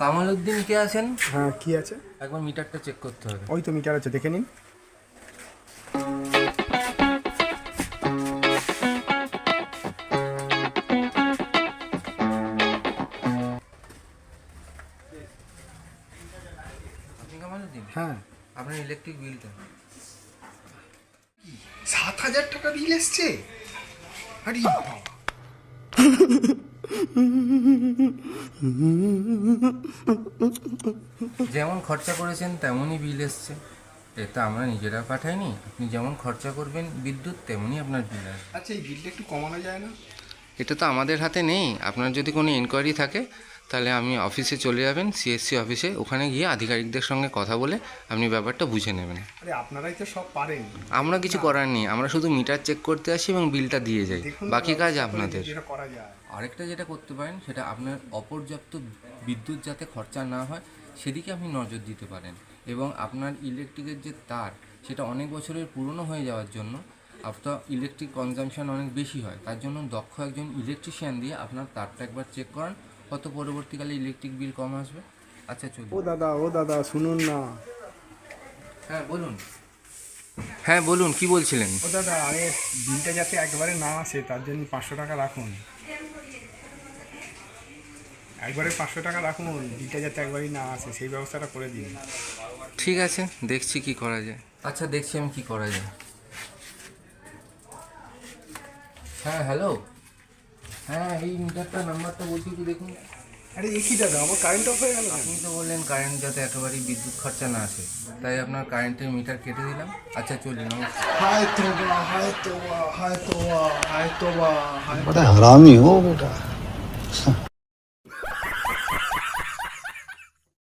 কামালউদ্দিন কে আছেন? হ্যাঁ, কি আছে? একবার মিটারটা চেক করতে হবে। ওই তো মিটার আছে, দেখে নিন। আপনি কামালউদ্দিন? হ্যাঁ, আপনার ইলেকট্রিক বিলটা। 7,000 টাকা বিল এসছে। আরে বাবা! যেমন খরচা করেছেন তেমনই বিল এসছে। এটা আমরা নিজেরা পাঠাইনি। আপনি যেমন খরচা করবেন বিদ্যুৎ তেমনই আপনার বিল আসবে। আচ্ছা, এই বিলটা একটু কমানো যায় না? এটা তো আমাদের হাতে নেই। আপনার যদি কোনো এনকোয়ারি থাকে তাহলে আমি অফিসে চলে যাবেন, সিএসসি অফিসে। ওখানে গিয়ে আধিকারিকদের সঙ্গে কথা বলে আপনি ব্যাপারটা বুঝে নেবেন। আরে আপনারাই তো সব পারেন। আমরা কিছু করার নেই, আমরা শুধু মিটার চেক করতে আসি এবং বিলটা দিয়ে যাই। দেখুন, বাকি কাজ ব্যবস্থা করে আপনাদের। যেটা করা যায়। আরেকটা যেটা করতে পারেন সেটা আপনার অপর্যাপ্ত বিদ্যুৎ যাতে খরচা না হয় সেদিকে আপনি নজর দিতে পারেন। এবং আপনার ইলেকট্রিকের যে তার সেটা অনেক বছরের পুরনো হয়ে যাওয়ার জন্য আপনার ইলেকট্রিক কনজামশন অনেক বেশি হয়। তার জন্য দক্ষ একজন ইলেকট্রিশিয়ান দিয়ে আপনার তারটা একবার চেক করান, কত পরবর্তীকালে ইলেকট্রিক বিল কম আসবে। আচ্ছা চলুন। ও দাদা শুনুন না। হ্যাঁ বলুন। হ্যাঁ বলুন, কি বলছিলেন? ও দাদা, আরে বিলটা যাতে একবারে না আসে তার জন্য 500 টাকা রাখুন। একবারে 500 টাকা রাখুন, বিলটা যাতে একবারই না আসে সেই ব্যবস্থাটা করে দিন। ঠিক আছে, দেখছি কি করা যায়। আচ্ছা দেখছি আমি কি করা যায়। হ্যাঁ হ্যালো, হ্যাঁ এই মিটারটার নাম্বারটা বলছি একটু দেখুন। আরে কি দাদা, আমার কারেন্ট অফ হয়ে গেল। আপনি তো বললেন কারেন্ট যাতে একেবারেই বিদ্যুৎ খরচা না আসে, তাই আপনার কারেন্টের মিটার কেটে দিলাম। আচ্ছা চলি, নমস্কার। হায় তোবা, হায় তোবা, হায় তোবা, হায় তোবা, হায় बड़ा हरामी हो बेटा।